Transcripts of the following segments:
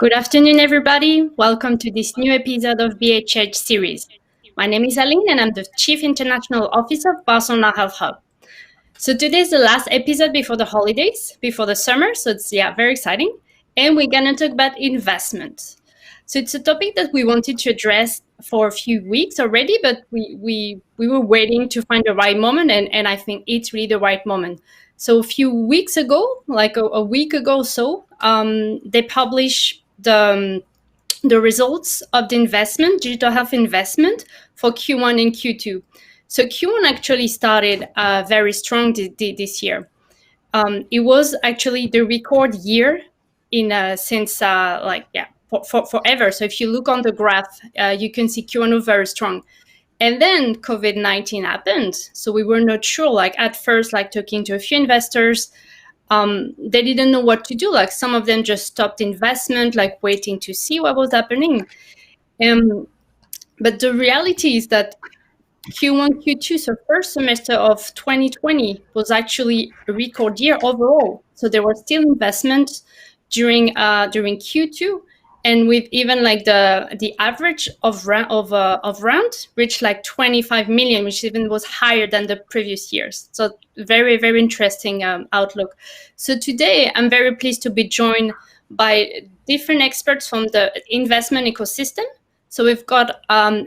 Good afternoon, everybody. Welcome to this new episode of BHHSeries. My name is Aline, and I'm the Chief International Officer of Barcelona Health Hub. So today is the last episode before the holidays, before the summer. So it's very exciting. And we're going to talk about investment. So it's a topic that we wanted to address for a few weeks already, but we were waiting to find the right moment, and I think it's really the right moment. So a few weeks ago, like a week ago or so, they published the results of the digital health investment for Q1 and Q2. So Q1 actually started very strong this year. It was actually the record year since for forever. So if you look on the graph, you can see Q1 was very strong. And then COVID-19 happened. So we were not sure, like at first, like talking to a few investors, they didn't know what to do. Like some of them just stopped investment, like waiting to see what was happening. But the reality is that Q1, Q2, so first semester of 2020 was actually a record year overall. So there were still investments during Q2, and with even like the average of round reached like 25 million, which even was higher than the previous years. So very, very interesting outlook. So today I'm very pleased to be joined by different experts from the investment ecosystem. So we've got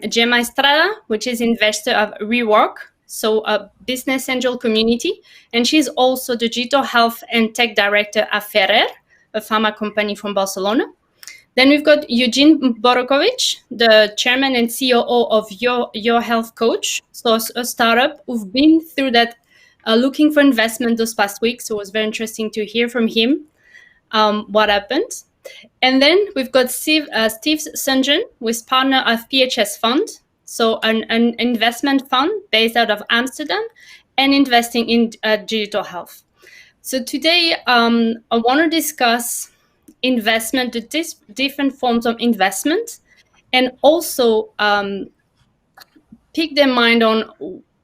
Gemma Estrada, which is investor of Rework, so a business angel community, and she's also the digital health and tech director at Ferrer, a pharma company from Barcelona. Then we've got Eugene Borokovich, the chairman and COO of Your Health Coach, so a startup who've been through that, looking for investment those past weeks. So it was very interesting to hear from him what happened. And then we've got Steve Sunjan, who is partner of PHS Fund, so an investment fund based out of Amsterdam and investing in digital health. So today I want to discuss investment, the different forms of investment, and also pick their mind on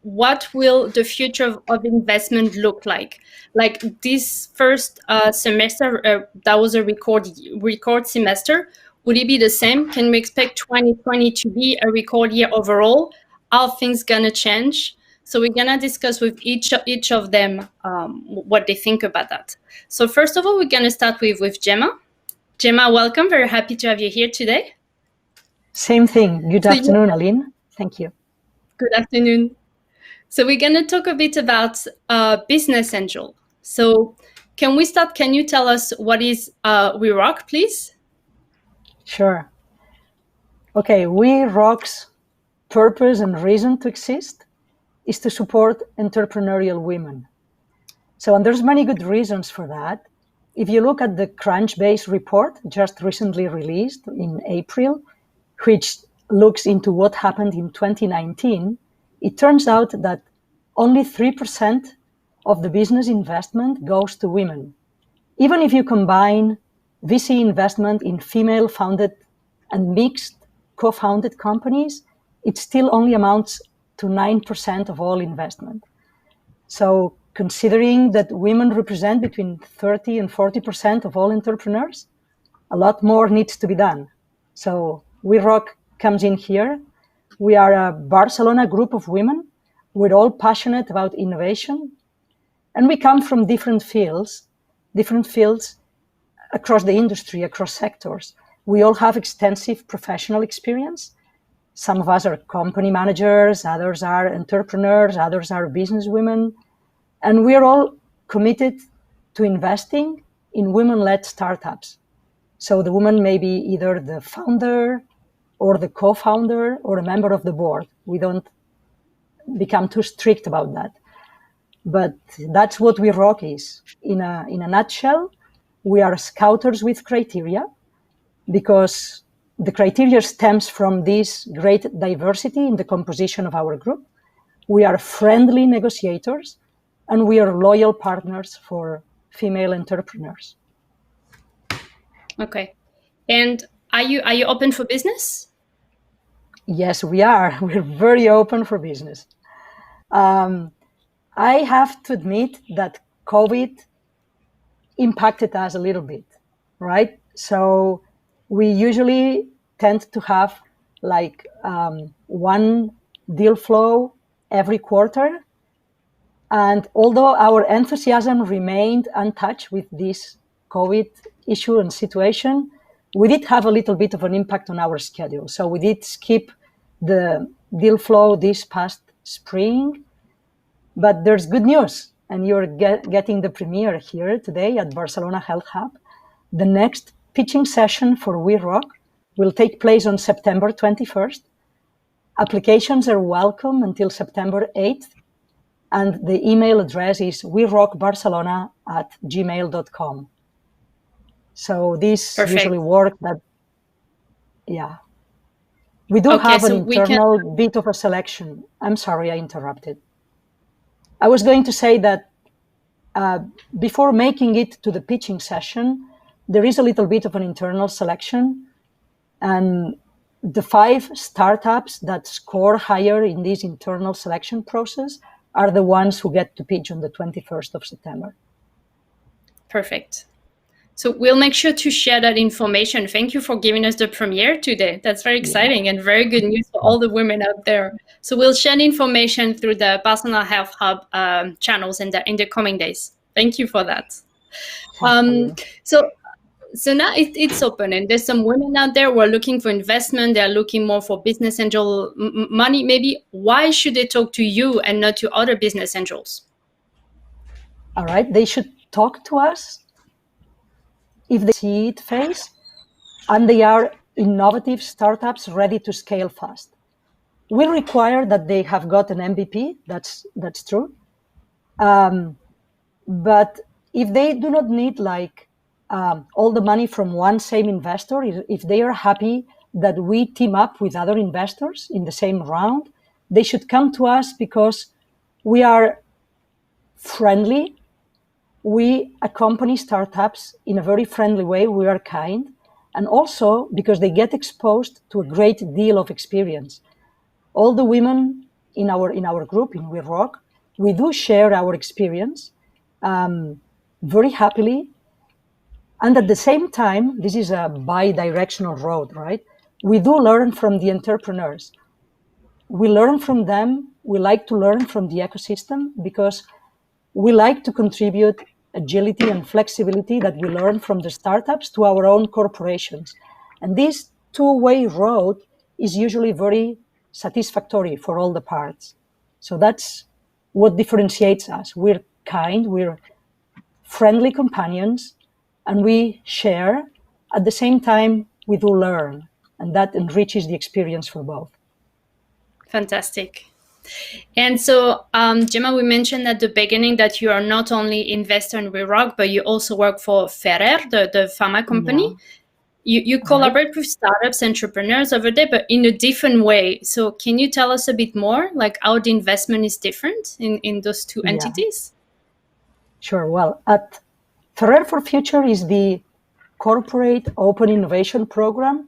what will the future of investment look like. Like this first semester, that was a record semester. Would it be the same? Can we expect 2020 to be a record year overall? Are things gonna change? So we're gonna discuss with each of them what they think about that. So first of all, we're gonna start with Gemma. Gemma, welcome. Very happy to have you here today. Same thing. Good afternoon, Aline. Thank you. Good afternoon. So we're going to talk a bit about business angel. So can we start? Can you tell us what is WeRock, please? Sure. Okay, WeRock's purpose and reason to exist is to support entrepreneurial women. So, and there's many good reasons for that. If you look at the Crunchbase report just recently released in April, which looks into what happened in 2019, it turns out that only 3% of the business investment goes to women. Even if you combine VC investment in female-founded and mixed co-founded companies, it still only amounts to 9% of all investment. So considering that women represent between 30 and 40% of all entrepreneurs, a lot more needs to be done. So WeRock comes in here. We are a Barcelona group of women. We're all passionate about innovation. And we come from different fields across the industry, across sectors. We all have extensive professional experience. Some of us are company managers, others are entrepreneurs, others are businesswomen. And we are all committed to investing in women-led startups. So the woman may be either the founder or the co-founder or a member of the board. We don't become too strict about that. But that's what WeRock is. In a nutshell, we are scouters with criteria because the criteria stems from this great diversity in the composition of our group. We are friendly negotiators and we are loyal partners for female entrepreneurs. Okay. And are you open for business? Yes, we are. We're very open for business. I have to admit that COVID impacted us a little bit, right? So we usually tend to have like one deal flow every quarter. And although our enthusiasm remained untouched with this COVID issue and situation, we did have a little bit of an impact on our schedule. So we did skip the deal flow this past spring, but there's good news. And you're getting the premiere here today at Barcelona Health Hub. The next pitching session for We Rock will take place on September 21st. Applications are welcome until September 8th. And the email address is werockbarcelona@gmail.com. So this Perfect. usually works. We do have an internal bit of a selection. I'm sorry, I interrupted. I was going to say that before making it to the pitching session, there is a little bit of an internal selection. And the 5 startups that score higher in this internal selection process are the ones who get to pitch on the 21st of September. Perfect. So we'll make sure to share that information. Thank you for giving us the premiere today. That's very exciting and very good news for all the women out there. So we'll share the information through the Barcelona Health Hub channels in the coming days. Thank you for that. So now it's open, and there's some women out there who are looking for investment. They're looking more for business angel money. Maybe why should they talk to you and not to other business angels? All right, they should talk to us if they see it phase and they are innovative startups ready to scale fast. We require that they have got an MVP. That's true. But if they do not need all the money from one same investor, if they are happy that we team up with other investors in the same round, they should come to us because we are friendly. We accompany startups in a very friendly way. We are kind. And also because they get exposed to a great deal of experience. All the women in our group, in We Rock, we do share our experience very happily. And at the same time, this is a bi-directional road, right? We do learn from the entrepreneurs. We learn from them. We like to learn from the ecosystem because we like to contribute agility and flexibility that we learn from the startups to our own corporations. And this two-way road is usually very satisfactory for all the parts. So that's what differentiates us. We're kind, we're friendly companions, and we share. At the same time, we do learn, and that enriches the experience for both. Fantastic. And so, Gemma, we mentioned at the beginning that you are not only investor in We Rock, but you also work for Ferrer, the pharma company. Yeah. You collaborate with startups, entrepreneurs over there, but in a different way. So can you tell us a bit more, like how the investment is different in those two entities? Sure. Well, at Ferrer for Future is the corporate open innovation program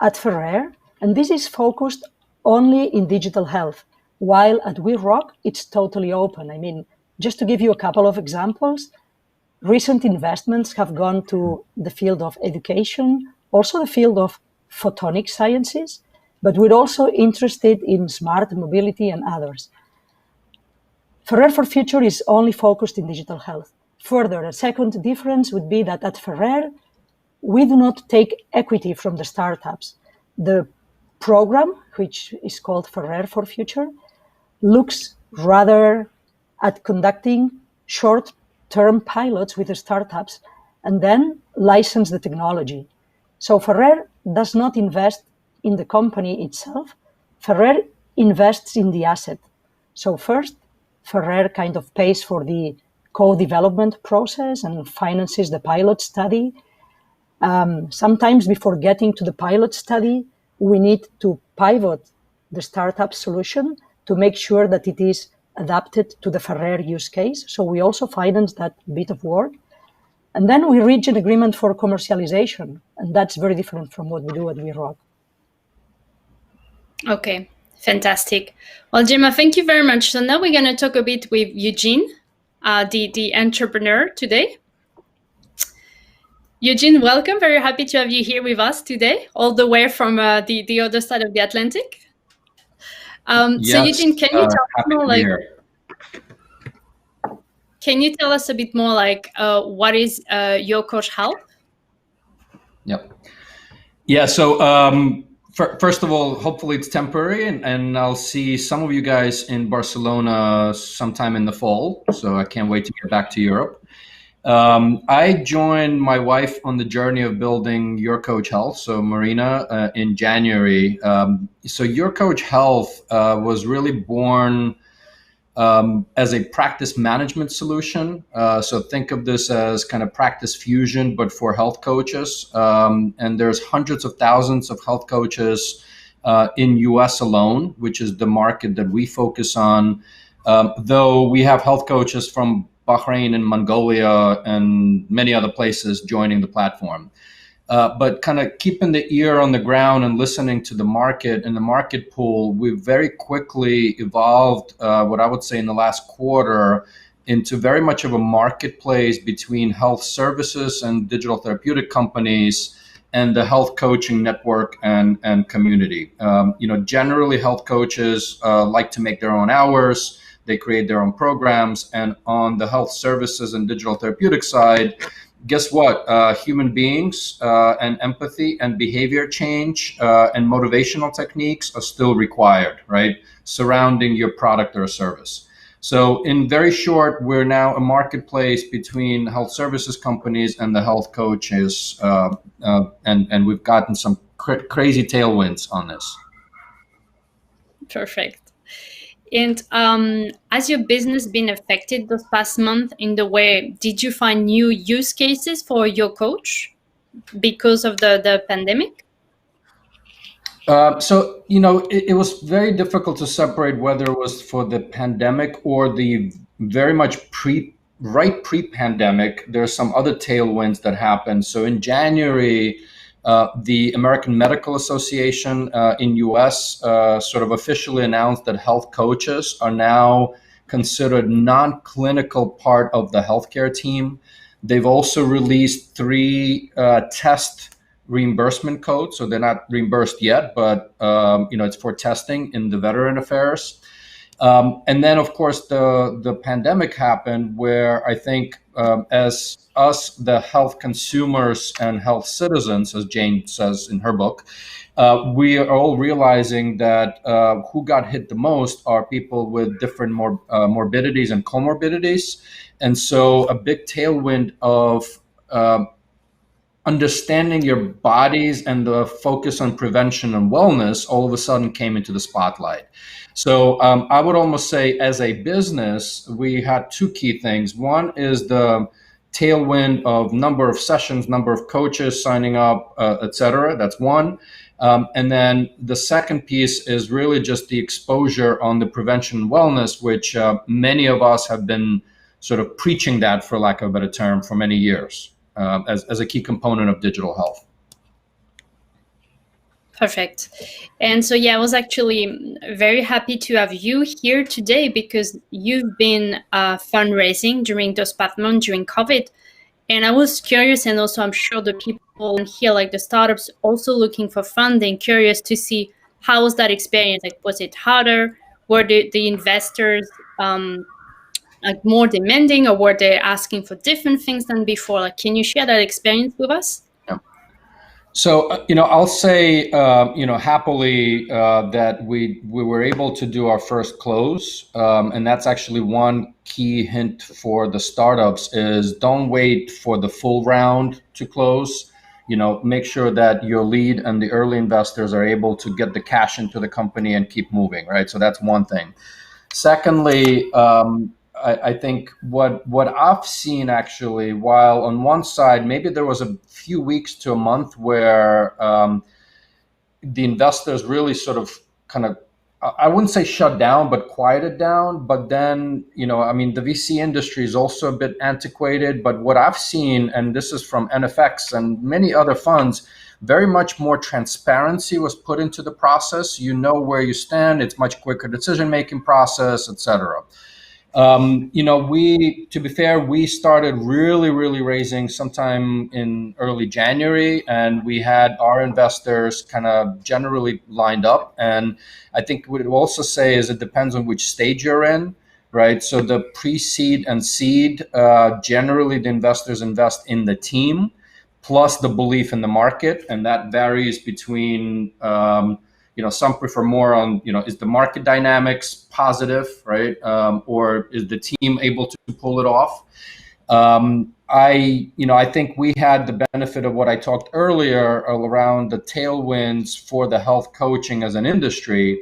at Ferrer, and this is focused only in digital health, while at We Rock, it's totally open. I mean, just to give you a couple of examples, recent investments have gone to the field of education, also the field of photonic sciences, but we're also interested in smart mobility and others. Ferrer for Future is only focused in digital health. Further, a second difference would be that at Ferrer, we do not take equity from the startups. The program, which is called Ferrer for Future, looks rather at conducting short-term pilots with the startups and then license the technology. So Ferrer does not invest in the company itself. Ferrer invests in the asset. So first, Ferrer kind of pays for the co-development process and finances the pilot study. Sometimes before getting to the pilot study, we need to pivot the startup solution to make sure that it is adapted to the Ferrer use case. So we also finance that bit of work. And then we reach an agreement for commercialization. And that's very different from what we do at We Rock. Okay, fantastic. Well, Gemma, thank you very much. So now we're going to talk a bit with Eugene, the entrepreneur today. Eugene, welcome. Very happy to have you here with us today, all the way from the other side of the Atlantic. So Yes, Eugene, can you tell us happy more to be like, here. can you tell us a bit more like what is Your Coach Health? Yep. Yeah. So first of all, hopefully it's temporary, and I'll see some of you guys in Barcelona sometime in the fall. So I can't wait to get back to Europe. I joined my wife on the journey of building Your Coach Health, so Marina, in January. So Your Coach Health was really born as a practice management solution. So think of this as kind of practice fusion, but for health coaches. And there's hundreds of thousands of health coaches in US alone, which is the market that we focus on. Though we have health coaches from Bahrain and Mongolia and many other places joining the platform. But kind of keeping the ear on the ground and listening to the market and the market pool, we've very quickly evolved what I would say in the last quarter into very much of a marketplace between health services and digital therapeutic companies and the health coaching network and community. Generally health coaches like to make their own hours. They create their own programs. And on the health services and digital therapeutic side, guess what? Human beings and empathy and behavior change and motivational techniques are still required, right? Surrounding your product or service. So in very short, we're now a marketplace between health services companies and the health coaches, and we've gotten some crazy tailwinds on this. Perfect. And has your business been affected this past month in the way, did you find new use cases for Your Coach because of the pandemic? It was very difficult to separate whether it was for the pandemic or the very much pre-pandemic. There's some other tailwinds that happened. So in January, the American Medical Association in US sort of officially announced that health coaches are now considered non-clinical part of the healthcare team. They've also released 3 test reimbursement codes, so they're not reimbursed yet, but it's for testing in the Veteran Affairs. And then, of course, the pandemic happened, where I think as us, the health consumers and health citizens, as Jane says in her book, we are all realizing that who got hit the most are people with different morbidities and comorbidities. And so a big tailwind of understanding your bodies and the focus on prevention and wellness all of a sudden came into the spotlight. So I would almost say, as a business, we had 2 key things. One is the tailwind of number of sessions, number of coaches signing up, et cetera. That's one. And then the second piece is really just the exposure on the prevention and wellness, which many of us have been sort of preaching that, for lack of a better term, for many years. As a key component of digital health. Perfect. And so, yeah, I was actually very happy to have you here today because you've been fundraising during those past months during COVID. And I was curious, and also I'm sure the people in here, like the startups, also looking for funding, curious to see how was that experience? Like, was it harder? Were the investors like more demanding, or were they asking for different things than before? Like, can you share that experience with us? Yeah. So, I'll say, happily that we were able to do our first close. And that's actually one key hint for the startups is don't wait for the full round to close. Make sure that your lead and the early investors are able to get the cash into the company and keep moving, right? So that's one thing. Secondly, I think what I've seen actually, while on one side, maybe there was a few weeks to a month where the investors really sort of kind of, I wouldn't say shut down, but quieted down. But then, the VC industry is also a bit antiquated. But what I've seen, and this is from NFX and many other funds, very much more transparency was put into the process. You know where you stand. It's much quicker decision-making process, et cetera. To be fair, we started really raising sometime in early January, and we had our investors kind of generally lined up. And I think what it will also say is it depends on which stage you're in, right? So the pre-seed and seed, generally the investors invest in the team plus the belief in the market, and that varies between some prefer more on, is the market dynamics positive, right? Or is the team able to pull it off? I think we had the benefit of what I talked earlier around the tailwinds for the health coaching as an industry,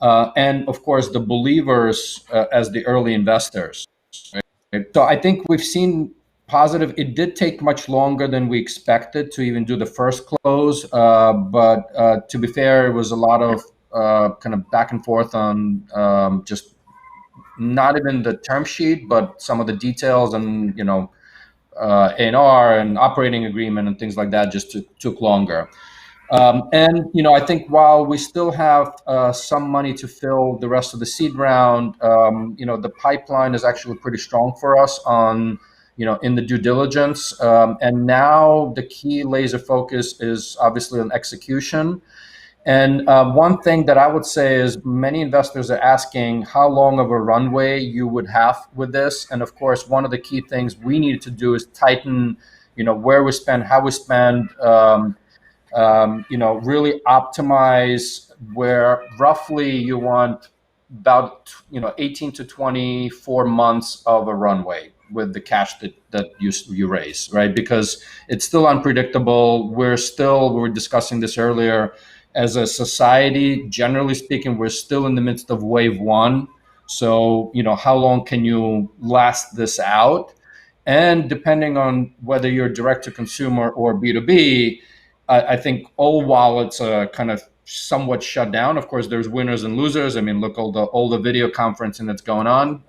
and of course the believers as the early investors. Right? So I think we've seen positive. It did take much longer than we expected to even do the first close, but to be fair, it was a lot of kind of back and forth on just not even the term sheet, but some of the details and A&R and operating agreement and things like that just took longer. I think while we still have some money to fill the rest of the seed round, the pipeline is actually pretty strong for us on, in the due diligence. And now the key laser focus is obviously on execution. And one thing that I would say is many investors are asking how long of a runway you would have with this. And of course, one of the key things we need to do is tighten, where we spend, how we spend, really optimize where roughly you want about 18 to 24 months of a runway with the cash that you raise, right? Because it's still unpredictable. We were discussing this earlier, as a society, generally speaking, we're still in the midst of wave one. So, how long can you last this out? And depending on whether you're direct to consumer or B2B, I think all wallets are kind of somewhat shut down. Of course, there's winners and losers. I mean, look, all the video conferencing that's going on.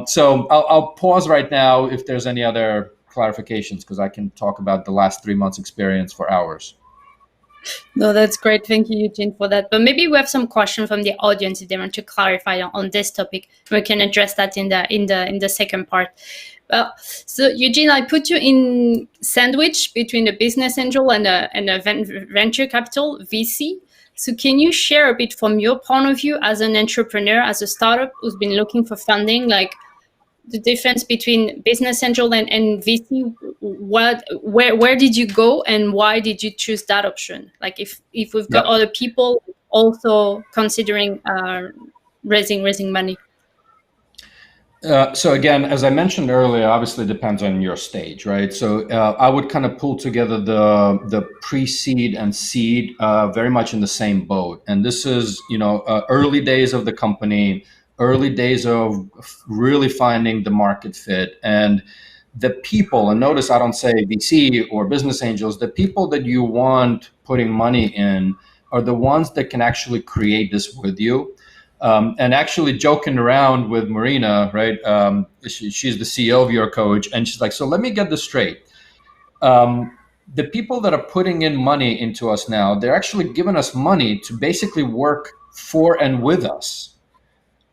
So I'll pause right now if there's any other clarifications, because I can talk about the last 3 months experience for hours. No, that's great. Thank you, Eugene, for that. But maybe we have some questions from the audience if they want to clarify on this topic. We can address that in the second part. Well, so Eugene, I put you in sandwich between a business angel and a venture capital VC. So can you share a bit from your point of view as an entrepreneur, as a startup who's been looking for funding, like the difference between business angel and VC? Where did you go and why did you choose that option? Like if we've got other people also considering raising money. So again, as I mentioned earlier, obviously it depends on your stage, right? So I would kind of pull together the pre-seed and seed very much in the same boat. And this is, early days of the company, early days of really finding the market fit. And the people, and notice I don't say VC or business angels, the people that you want putting money in are the ones that can actually create this with you. And actually joking around with Marina, right? She's the CEO of Your Coach, and she's like, so let me get this straight. The people that are putting in money into us now, they're actually giving us money to basically work for and with us.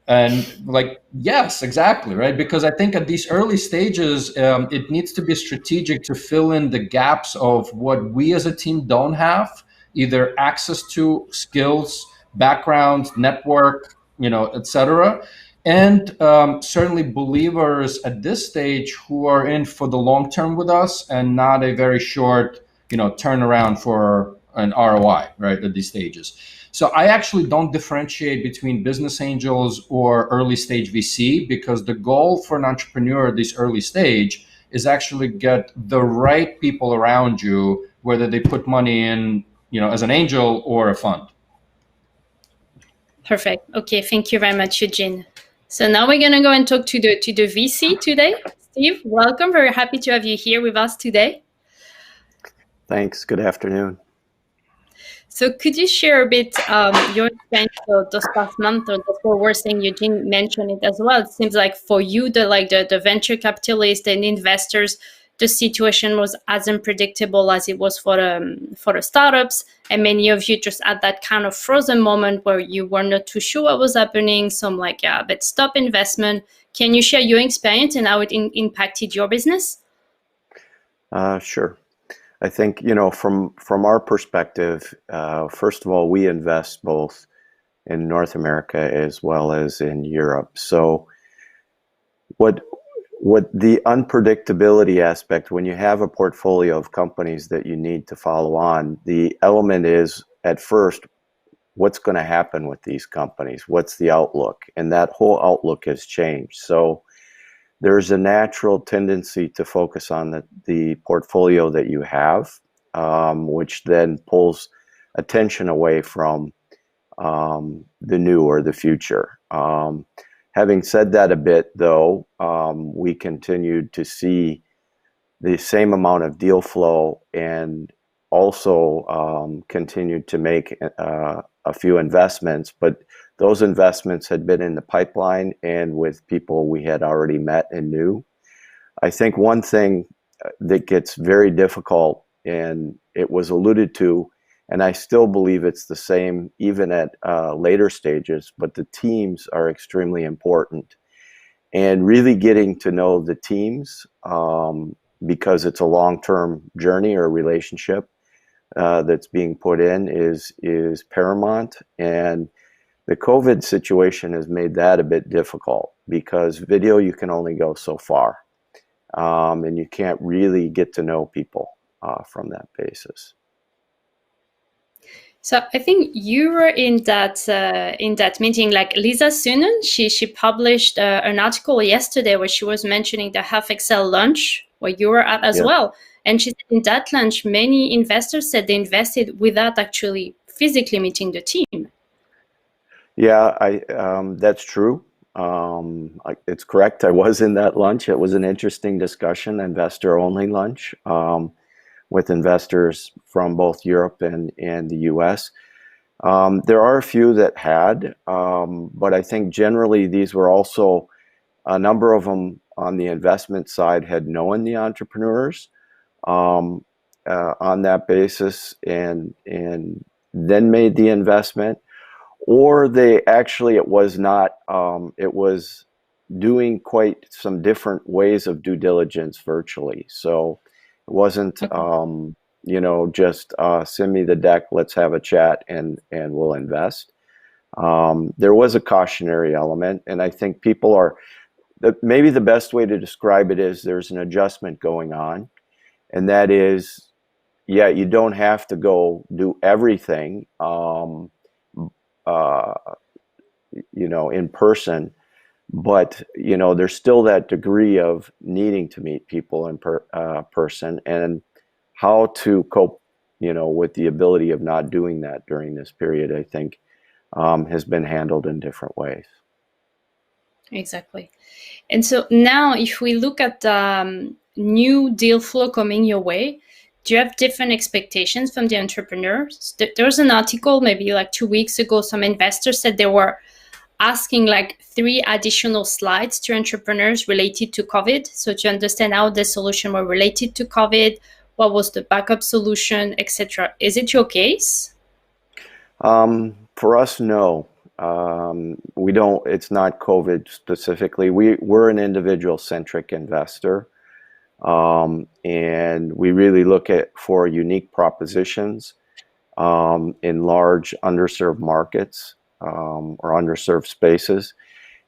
And like, yes, exactly, right? Because I think at these early stages, it needs to be strategic to fill in the gaps of what we as a team don't have, either access to skills, backgrounds, network, etc. And certainly believers at this stage who are in for the long term with us and not a very short, turnaround for an ROI, right, at these stages. So I actually don't differentiate between business angels or early stage VC, because the goal for an entrepreneur at this early stage is actually get the right people around you, whether they put money in, as an angel or a fund. Perfect. Okay, thank you very much, Eugene. So now we're going to go and talk to the VC today. Steve, welcome. Very happy to have you here with us today. Thanks. Good afternoon. So could you share a bit your experience this past month, or before we're saying Eugene mentioned it as well? It seems like for you, the venture capitalists and investors, the situation was as unpredictable as it was for the startups, and many of you just at that kind of frozen moment where you were not too sure what was happening. Some like, yeah, but stop investment. Can you share your experience and how it impacted your business? Sure. I think, from our perspective, first of all, we invest both in North America as well as in Europe. So what the unpredictability aspect, when you have a portfolio of companies that you need to follow on, the element is at first, what's going to happen with these companies? What's the outlook? And that whole outlook has changed. So there's a natural tendency to focus on the portfolio that you have, which then pulls attention away from the new or the future. Having said that a bit, though, we continued to see the same amount of deal flow and also continued to make a few investments, but those investments had been in the pipeline and with people we had already met and knew. I think one thing that gets very difficult, and it was alluded to, and I still believe it's the same even at later stages, but the teams are extremely important. And really getting to know the teams, because it's a long-term journey or relationship that's being put in, is paramount. And the COVID situation has made that a bit difficult because video, you can only go so far, and you can't really get to know people from that basis. So I think you were in that meeting. Like Lisa Sunan, she published an article yesterday where she was mentioning the Half Excel lunch where you were at as well. And she said in that lunch, many investors said they invested without actually physically meeting the team. Yeah, that's true. It's correct. I was in that lunch. It was an interesting discussion, investor-only lunch, with investors from both Europe and the US. There are a few that had, but I think generally these were also, a number of them on the investment side had known the entrepreneurs on that basis and then made the investment. Or they actually, it was not, it was doing quite some different ways of due diligence virtually. So it wasn't, just send me the deck, let's have a chat and we'll invest. There was a cautionary element, and I think people are, maybe the best way to describe it is there's an adjustment going on, and that is, yeah, you don't have to go do everything, in person, but there's still that degree of needing to meet people in person, and how to cope with the ability of not doing that during this period, I think has been handled in different ways. Exactly. And so now if we look at new deal flow coming your way, do you have different expectations from the entrepreneurs? There was an article maybe like 2 weeks ago, some investors said they were asking like 3 additional slides to entrepreneurs related to COVID. So to understand how the solution were related to COVID, what was the backup solution, etc. Is it your case? For us, no. We don't, it's not COVID specifically. We're an individual centric investor. And we really look for unique propositions in large underserved markets or underserved spaces.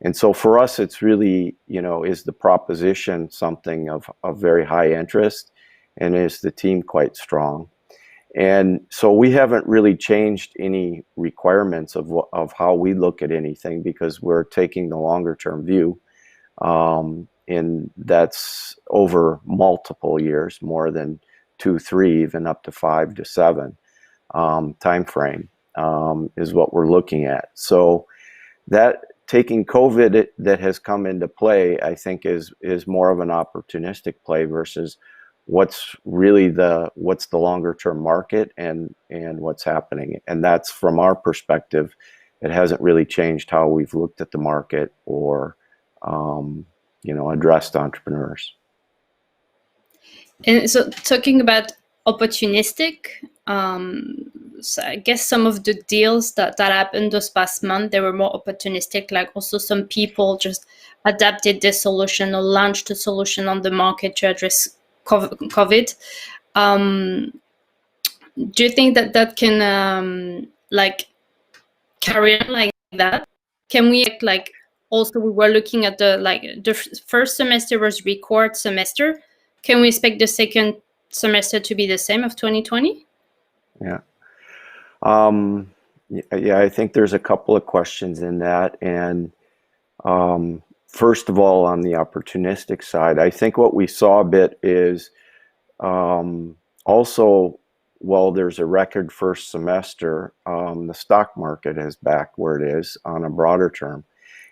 And so for us, it's really, is the proposition something of very high interest, and is the team quite strong? And so we haven't really changed any requirements of how we look at anything, because we're taking the longer term view. And that's over multiple years, more than 2, 3, even up to 5 to 7 time frame is what we're looking at. So that taking COVID that has come into play, I think is more of an opportunistic play versus what's really what's the longer term market and what's happening. And that's, from our perspective, it hasn't really changed how we've looked at the market or addressed entrepreneurs. And so talking about opportunistic, so I guess some of the deals that happened this past month, they were more opportunistic. Like also some people just adapted their solution or launched a solution on the market to address COVID. Do you think that can like carry on like that? Can we like also we were looking at the first semester was record semester. Can we expect the second semester to be the same of 2020? Yeah. Yeah, I think there's a couple of questions in that. And first of all, on the opportunistic side, I think what we saw a bit is also, while there's a record first semester, the stock market is back where it is on a broader term.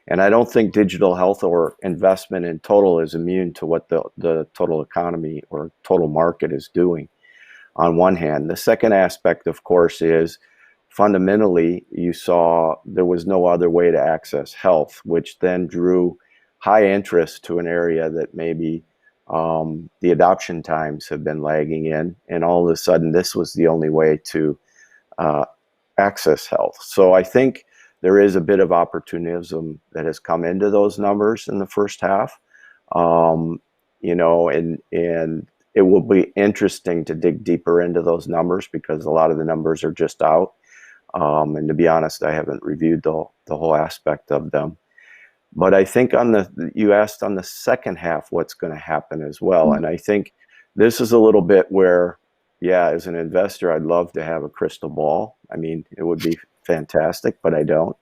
And I don't think digital health or investment in total is immune to what the total economy or total market is doing on one hand. The second aspect, of course, is fundamentally you saw there was no other way to access health, which then drew high interest to an area that maybe the adoption times have been lagging in, and all of a sudden this was the only way to access health. So I think there is a bit of opportunism that has come into those numbers in the first half, you know, and it will be interesting to dig deeper into those numbers because a lot of the numbers are just out. And to be honest, I haven't reviewed the whole aspect of them. But I think you asked on the second half what's going to happen as well. And I think this is a little bit where, yeah, as an investor, I'd love to have a crystal ball. I mean, it would be fantastic, but I don't.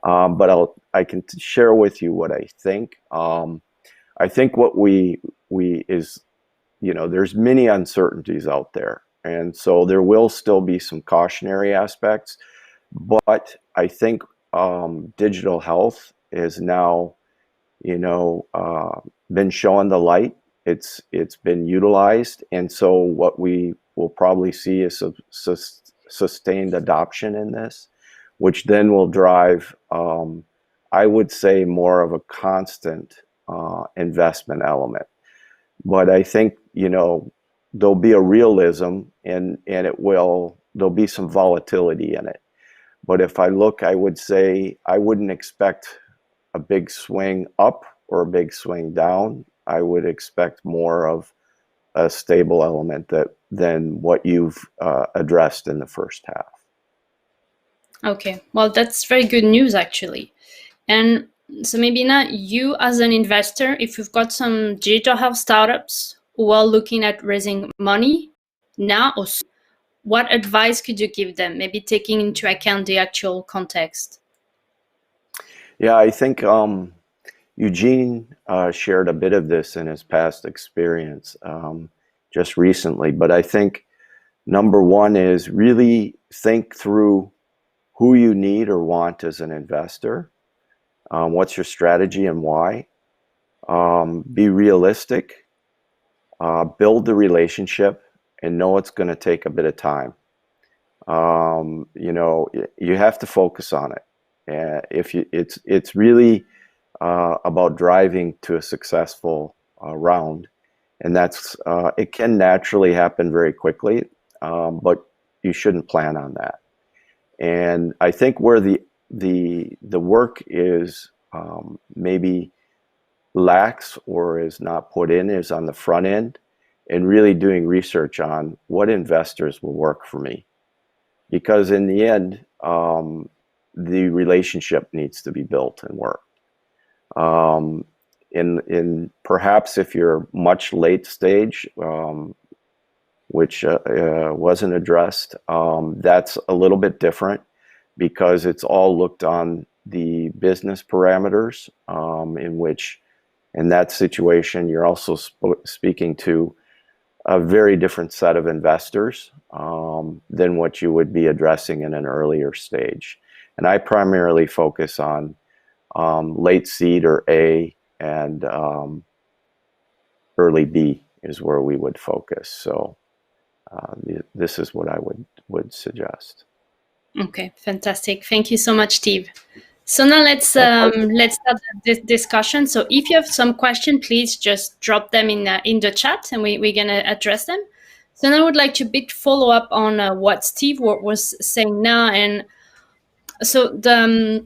But I can share with you what I think. I think what we is, you know, there's many uncertainties out there. And so there will still be some cautionary aspects, but I think digital health is now, you know, been shown the light. It's been utilized, and so what we will probably see is sustained adoption in this, which then will drive, I would say, more of a constant investment element. But I think, you know, there'll be a realism, and there'll be some volatility in it. But if I look, I would say I wouldn't expect a big swing up or a big swing down. I would expect more of a stable element than what you've addressed in the first half. Okay, well, that's very good news actually. And so maybe now you as an investor, if you've got some digital health startups who are looking at raising money now or soon, what advice could you give them, maybe taking into account the actual context? Yeah, I think Eugene shared a bit of this in his past experience just recently, but I think number one is really think through who you need or want as an investor. What's your strategy and why? Be realistic, build the relationship, and know it's going to take a bit of time. You know, you have to focus on it. It's really about driving to a successful round, and that's it can naturally happen very quickly, but you shouldn't plan on that. And I think where the work is maybe lax or is not put in is on the front end, and really doing research on what investors will work for me, because in the end the relationship needs to be built and worked. In perhaps if you're much late stage, which wasn't addressed, that's a little bit different because it's all looked on the business parameters, in which in that situation you're also speaking to a very different set of investors than what you would be addressing in an earlier stage. And I primarily focus on late seed or A, and early B is where we would focus. So this is what I would suggest. Okay, fantastic. Thank you so much, Steve. So now let's start this discussion. So if you have some question, please just drop them in the chat, and we're gonna address them. So now I would like to follow up on what Steve was saying now, and so the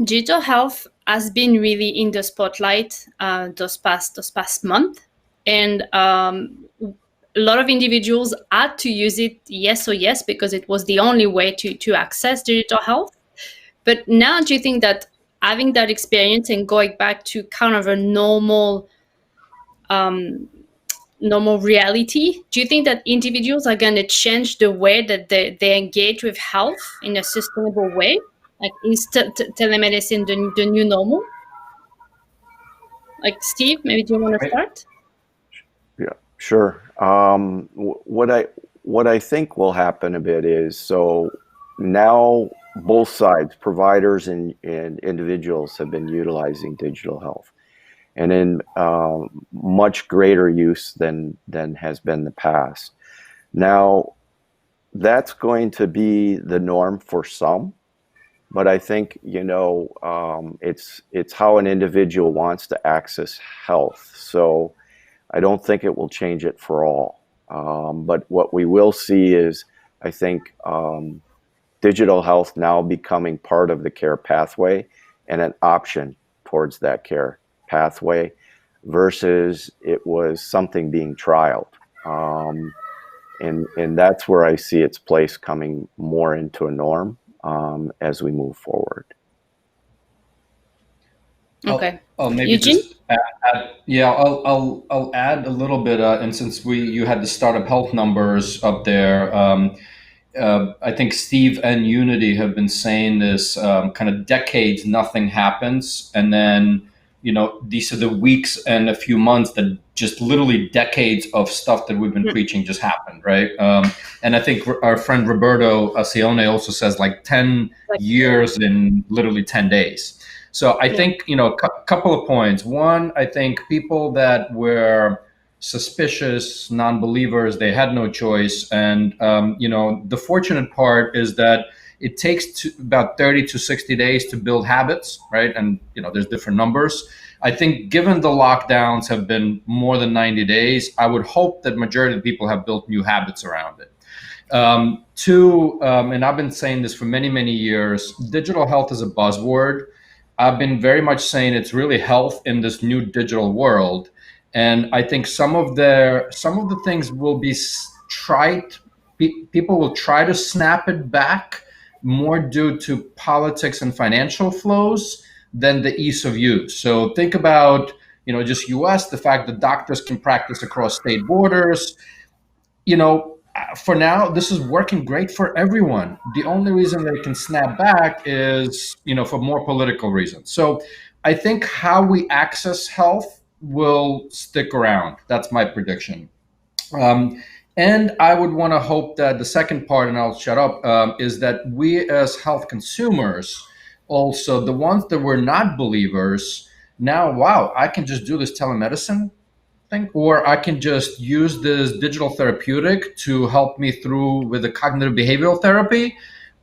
digital health has been really in the spotlight those past month, and a lot of individuals had to use it yes because it was the only way to access digital health. But now, do you think that having that experience and going back to kind of a normal reality, do you think that individuals are going to change the way that they engage with health in a sustainable way? Like, is telemedicine the new normal? Like, Steve, maybe do you want to start? Yeah, sure. What I think will happen a bit is, so now both sides, providers and individuals, have been utilizing digital health, and in much greater use than has been the past. Now, that's going to be the norm for some, but I think, it's how an individual wants to access health. So I don't think it will change it for all. But what we will see is, I think, digital health now becoming part of the care pathway and an option towards that care pathway versus it was something being trialed. And that's where I see its place coming more into a norm as we move forward. Okay. I'll maybe Eugene? just add, yeah, I'll add a little bit, and since you had the startup health numbers up there, I think Steve and Unity have been saying this kind of decades, nothing happens, and then these are the weeks and a few months that just literally decades of stuff that we've been preaching just happened, right? And I think our friend Roberto Acione also says like 10 years in literally 10 days. So I think, a couple of points. One, I think people that were suspicious, non-believers, they had no choice. And, the fortunate part is that it takes about 30 to 60 days to build habits, right? And, there's different numbers. I think given the lockdowns have been more than 90 days, I would hope that majority of people have built new habits around it. Two, and I've been saying this for many, many years, digital health is a buzzword. I've been very much saying it's really health in this new digital world. And I think some of the things will be tried. People will try to snap it back more due to politics and financial flows than the ease of use. So think about, just US, the fact that doctors can practice across state borders. For now, this is working great for everyone. The only reason they can snap back is, for more political reasons. So I think how we access health will stick around. That's my prediction. And I would want to hope that the second part, and I'll shut up, is that we as health consumers, also the ones that were not believers, now, wow, I can just do this telemedicine thing, or I can just use this digital therapeutic to help me through with the cognitive behavioral therapy.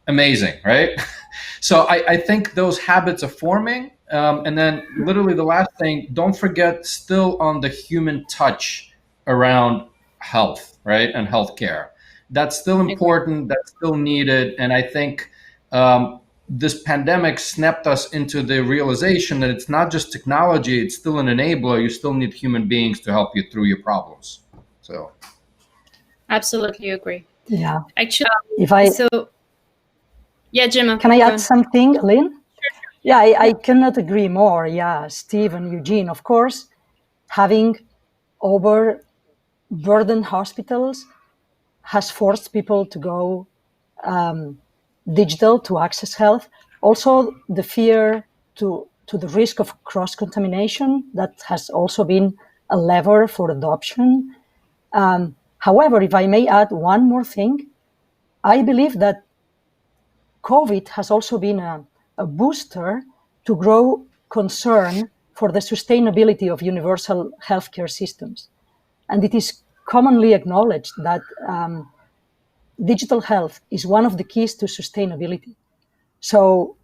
Amazing, right? So I think those habits are forming. And then literally the last thing, don't forget still on the human touch around health, right? And healthcare. That's still important. That's still needed. And I think this pandemic snapped us into the realization that it's not just technology, it's still an enabler. You still need human beings to help you through your problems. So absolutely agree. Yeah. Actually, yeah, Gemma. Can I add something, Lynn? Yeah, I cannot agree more. Yeah, Steve and Eugene, of course, having overburdened hospitals has forced people to go digital to access health. Also, the fear to the risk of cross-contamination, that has also been a lever for adoption. However, if I may add one more thing, I believe that COVID has also been a booster to grow concern for the sustainability of universal healthcare systems. And it is commonly acknowledged that digital health is one of the keys to sustainability. So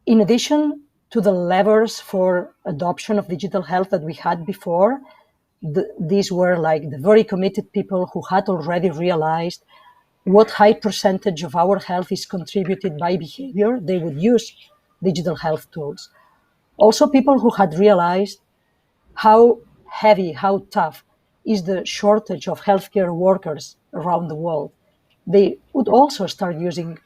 in addition to the levers for adoption of digital health that we had before, these were like the very committed people who had already realized what high percentage of our health is contributed by behavior. They would use digital health tools. Also, people who had realized how heavy, how tough is the shortage of healthcare workers around the world. They would also start using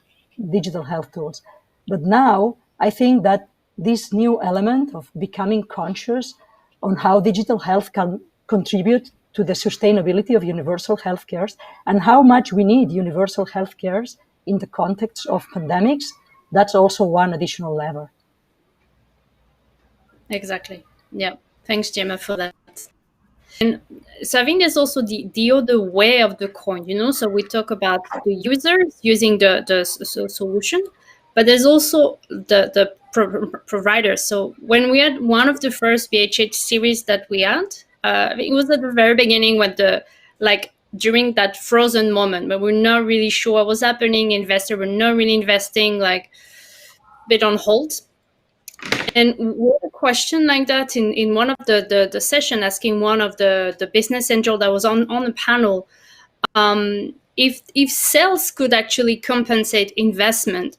digital health tools. But now I think that this new element of becoming conscious on how digital health can contribute to the sustainability of universal health care and how much we need universal health care in the context of pandemics, that's also one additional lever. Exactly. Yeah. Thanks, Gemma, for that. And so I think there's also the other way of the coin, so we talk about the users using the solution, but there's also the providers. So when we had one of the first BHH series that we had, it was at the very beginning when during that frozen moment where we're not really sure what was happening, investors were not really investing, like a bit on hold. And we had a question like that in one of the session, asking one of the business angel that was on the panel, if sales could actually compensate investment.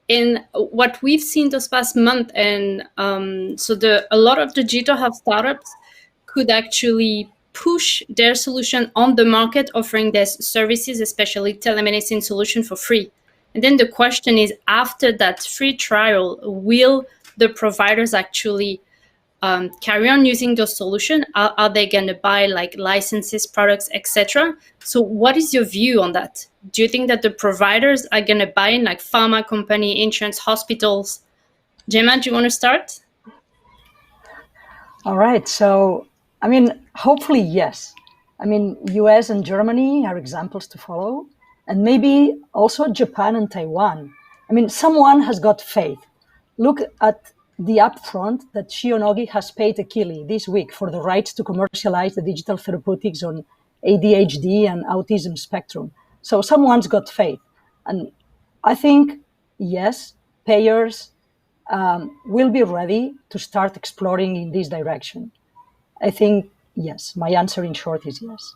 And what we've seen this past month, and a lot of the digital health startups could actually push their solution on the market, offering their services, especially telemedicine solution, for free. And then the question is, after that free trial, will the providers actually carry on using those solutions? Are they going to buy like licenses, products, etc.? So what is your view on that? Do you think that the providers are going to buy in, like pharma company, insurance, hospitals? Gemma, do you want to start? All right. So, hopefully, yes. US and Germany are examples to follow, and maybe also Japan and Taiwan. Someone has got faith. Look at the upfront that Shionogi has paid Akili this week for the rights to commercialize the digital therapeutics on ADHD and autism spectrum. So someone's got faith. And I think, yes, payers will be ready to start exploring in this direction. I think, yes, my answer in short is yes.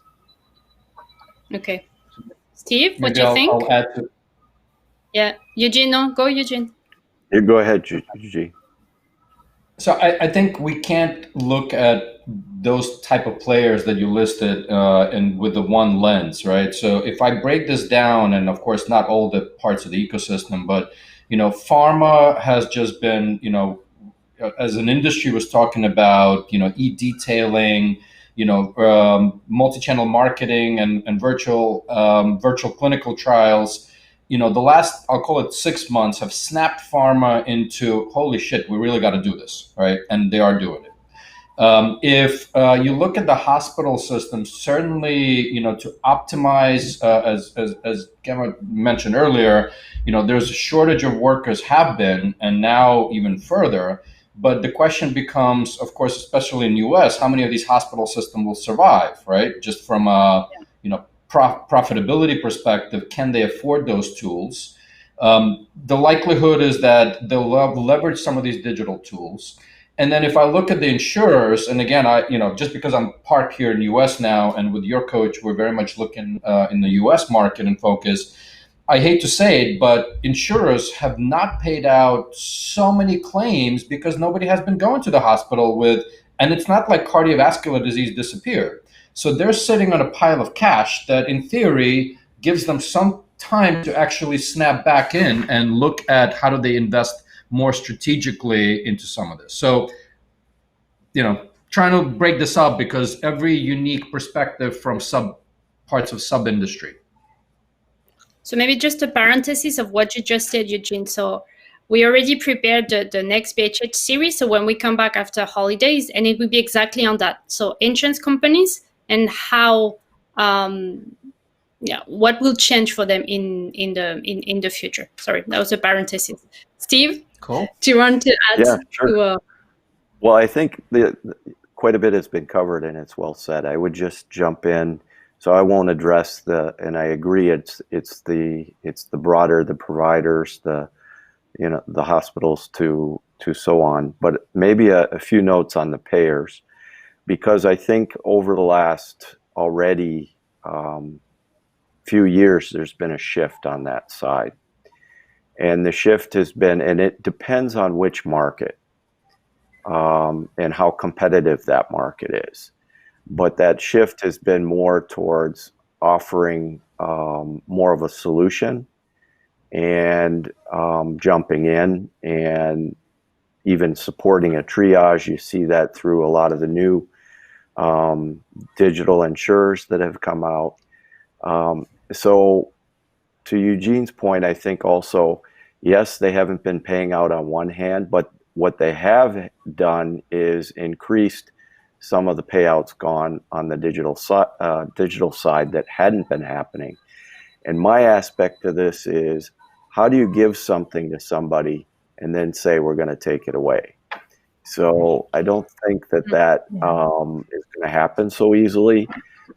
Okay. Steve, what do you think? I'll add to. Yeah, Eugene, no, go Eugene. You go ahead, Gigi. So I think we can't look at those type of players that you listed and with the one lens, right? So if I break this down, and of course not all the parts of the ecosystem, but pharma has just been, as an industry was talking about, e-detailing, multi-channel marketing and virtual clinical trials. The last, I'll call it 6 months, have snapped pharma into, holy shit, we really got to do this, right? And they are doing it. If you look at the hospital system, certainly, to optimize, as Gemma mentioned earlier, there's a shortage of workers, have been, and now even further. But the question becomes, of course, especially in the US, how many of these hospital systems will survive, right? Just from a, profitability perspective, can they afford those tools? The likelihood is that they'll leverage some of these digital tools. And then if I look at the insurers, and again, just because I'm parked here in the US now, and with your coach, we're very much looking in the US market and focus. I hate to say it, but insurers have not paid out so many claims because nobody has been going to the hospital with, and it's not like cardiovascular disease disappeared. So they're sitting on a pile of cash that in theory gives them some time to actually snap back in and look at how do they invest more strategically into some of this. So, trying to break this up because every unique perspective from parts of sub-industry. So maybe just a parenthesis of what you just said, Eugene. So we already prepared the next BHH series. So when we come back after holidays, and it will be exactly on that. So insurance companies and how, what will change for them in the future. Sorry, that was a parenthesis. Steve, cool. Do you want to add? Yeah, sure. Well, I think quite a bit has been covered and it's well said. I would just jump in. So I won't address and I agree, it's the broader, the providers, the the hospitals to so on. But maybe a few notes on the payers, because I think over the last already few years, there's been a shift on that side. And the shift has been, and it depends on which market and how competitive that market is. But that shift has been more towards offering more of a solution and jumping in and even supporting a triage. You see that through a lot of the new digital insurers that have come out. So to Eugene's point, I think also, yes, they haven't been paying out on one hand, but what they have done is increased some of the payouts gone on the digital side that hadn't been happening. And my aspect of this is, how do you give something to somebody and then say, we're going to take it away? So I don't think that is going to happen so easily.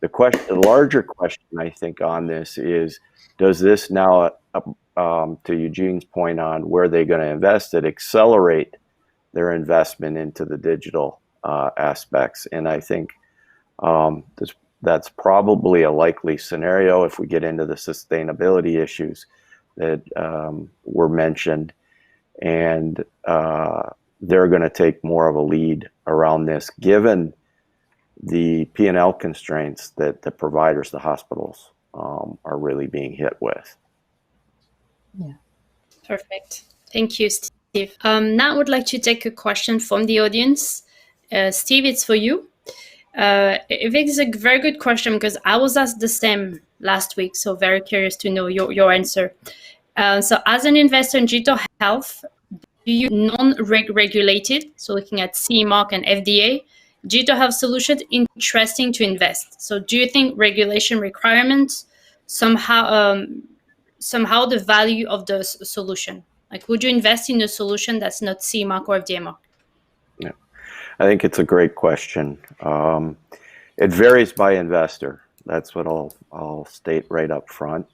The larger question, I think, on this is, does this now, to Eugene's point on where they're going to invest it, accelerate their investment into the digital aspects? And I think that's probably a likely scenario if we get into the sustainability issues that were mentioned. And they're going to take more of a lead around this, given the P&L constraints that the providers, the hospitals, are really being hit with. Yeah. Perfect. Thank you, Steve. Now I would like to take a question from the audience. Steve, it's for you. I think it's a very good question because I was asked the same last week, so very curious to know your answer. So as an investor in digital health, do you non-regulated, so looking at CE mark and FDA, digital health solutions interesting to invest? So do you think regulation requirements somehow the value of the solution? Like, would you invest in a solution that's not CE mark or FDA mark? Yeah, I think it's a great question. It varies by investor. That's what I'll state right up front.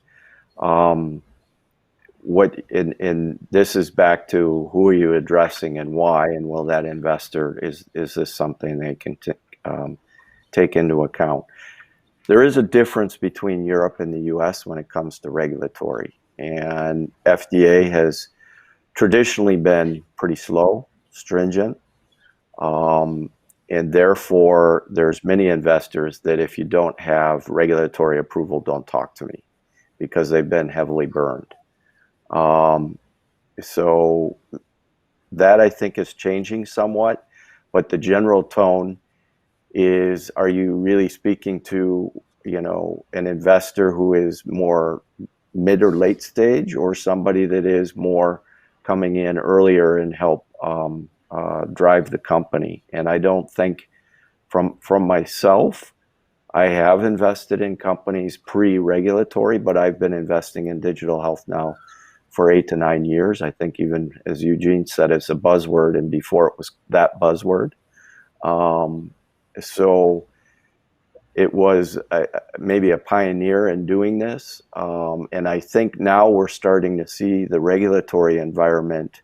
This is back to who are you addressing and why, and will that investor, is this something they can take into account? There is a difference between Europe and the US when it comes to regulatory, and FDA has traditionally been pretty slow, stringent, and therefore there's many investors that if you don't have regulatory approval, don't talk to me, because they've been heavily burned. So that, I think, is changing somewhat, but the general tone is, are you really speaking to, an investor who is more mid or late stage, or somebody that is more coming in earlier and help drive the company? And I don't think, from myself, I have invested in companies pre-regulatory, but I've been investing in digital health now for 8 to 9 years. I think, even as Eugene said, it's a buzzword, and before it was that buzzword. So it was maybe a pioneer in doing this. And I think now we're starting to see the regulatory environment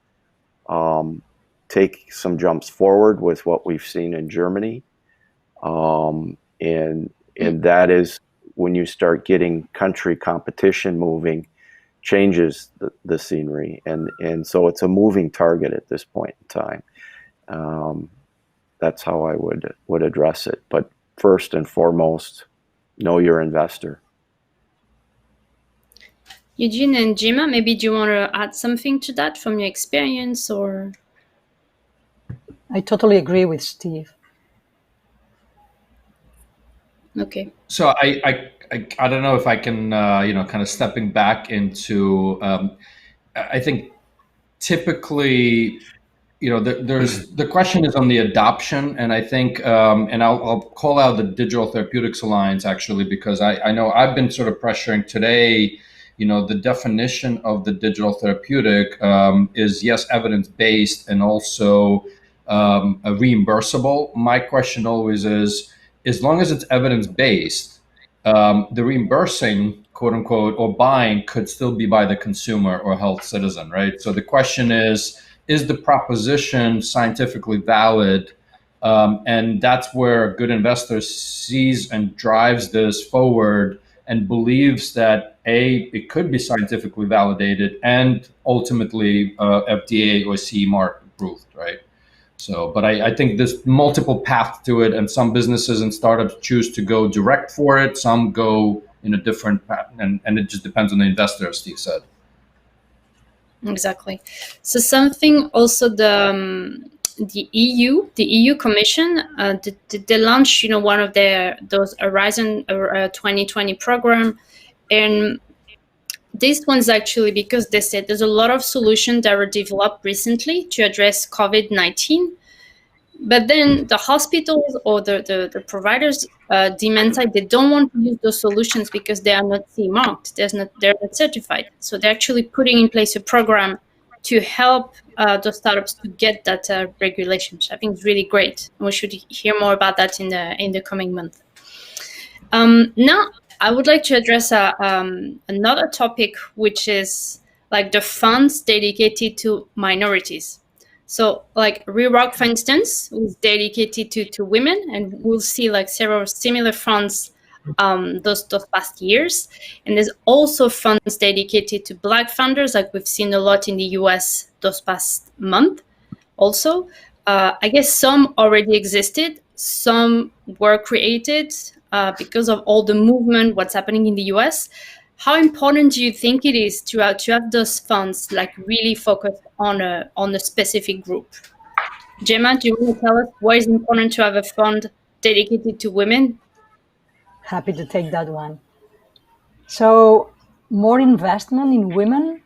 take some jumps forward with what we've seen in Germany. And that is when you start getting country competition moving, changes the scenery, and so it's a moving target at this point in time. That's how I would address it. But first and foremost, know your investor. Eugene and Jima, maybe do you want to add something to that from your experience, or? I totally agree with Steve. Okay. So I don't know if I can, kind of stepping back into, I think typically, there's the question is on the adoption, and I think, and I'll call out the Digital Therapeutics Alliance, actually, because I know I've been sort of pressuring today. The definition of the digital therapeutic is, yes, evidence-based and also reimbursable. My question always is, as long as it's evidence-based, the reimbursing quote unquote, or buying could still be by the consumer or health citizen, right? So the question is the proposition scientifically valid? And that's where a good investor sees and drives this forward and believes that it could be scientifically validated and ultimately FDA or CE mark approved, right? So, but I think there's multiple paths to it, and some businesses and startups choose to go direct for it. Some go in a different path, and it just depends on the investor, as Steve said. Exactly. So something also the EU Commission, they launched one of those Horizon 2020 program, and this one's actually because they said there's a lot of solutions that were developed recently to address COVID-19. But then the hospitals or the providers demand side, they don't want to use those solutions because they are not CE marked. They're not certified. So they're actually putting in place a program to help those startups to get that regulation, which I think is really great. And we should hear more about that in the coming month. Now, I would like to address another topic, which is like the funds dedicated to minorities. So like ReRock, for instance, is dedicated to women, and we'll see like several similar funds those past years. And there's also funds dedicated to Black founders, like we've seen a lot in the US those past month. Also, I guess some already existed, some were created because of all the movement, what's happening in the US. How important do you think it is to have those funds like really focused on a specific group? Gemma, do you want to tell us why it's important to have a fund dedicated to women? Happy to take that one. So more investment in women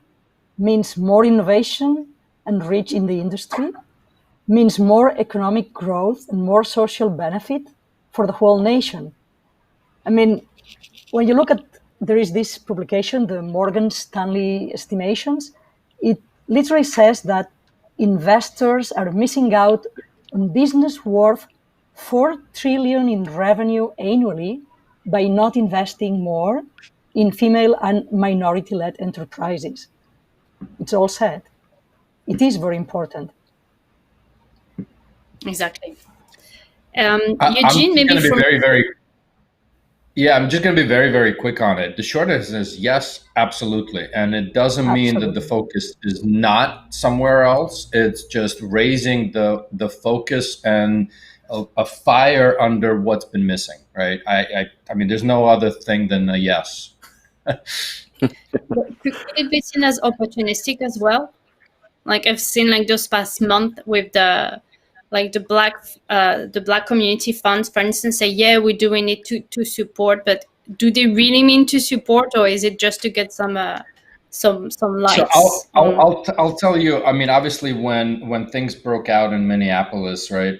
means more innovation and reach in the industry, means more economic growth and more social benefit for the whole nation. I mean, when you look at, there is this publication, the Morgan Stanley estimations, it literally says that investors are missing out on business worth 4 trillion in revenue annually by not investing more in female and minority-led enterprises. It's all said. It is very important. Exactly. I'm Eugene, maybe going to be from I'm just going to be very, very quick on it. The short answer is yes, absolutely. And it doesn't mean that the focus is not somewhere else. It's just raising the focus and a fire under what's been missing, right? I mean, there's no other thing than a yes. Could it be seen as opportunistic as well? Like I've seen like those past month with the black community funds, for instance, say, yeah, we're doing it to support, but do they really mean to support, or is it just to get some likes? So I'll tell you. I mean, obviously, when things broke out in Minneapolis, right?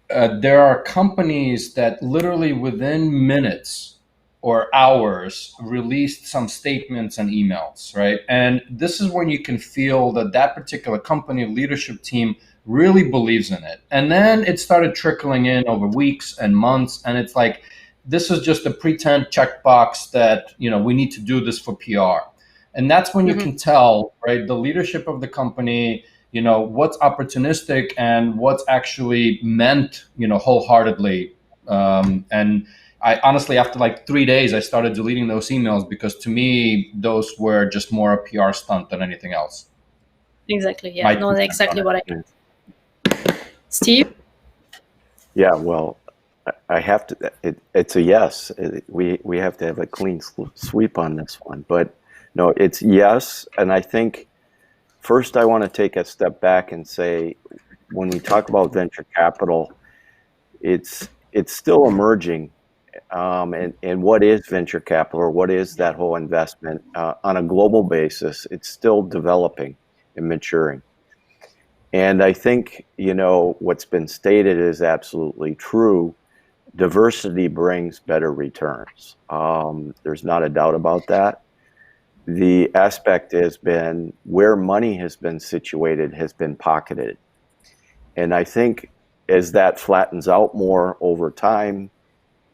There are companies that literally within minutes or hours released some statements and emails, right? And this is when you can feel that particular company leadership team really believes in it. And then it started trickling in over weeks and months, and it's like, this is just a pretend checkbox that, we need to do this for PR. And that's when you can tell, right, the leadership of the company, what's opportunistic and what's actually meant, wholeheartedly. And I honestly, after like 3 days, I started deleting those emails because to me, those were just more a PR stunt than anything else. Exactly. Yeah. No, that's exactly what I mean. Steve? Yeah, well, I have to, it's a yes. We have to have a clean sweep on this one. But no, it's yes. And I think first I want to take a step back and say, when we talk about venture capital, it's still emerging. And what is venture capital, or what is that whole investment on a global basis? It's still developing and maturing. And I think, what's been stated is absolutely true. Diversity brings better returns. There's not a doubt about that. The aspect has been where money has been situated has been pocketed. And I think as that flattens out more over time,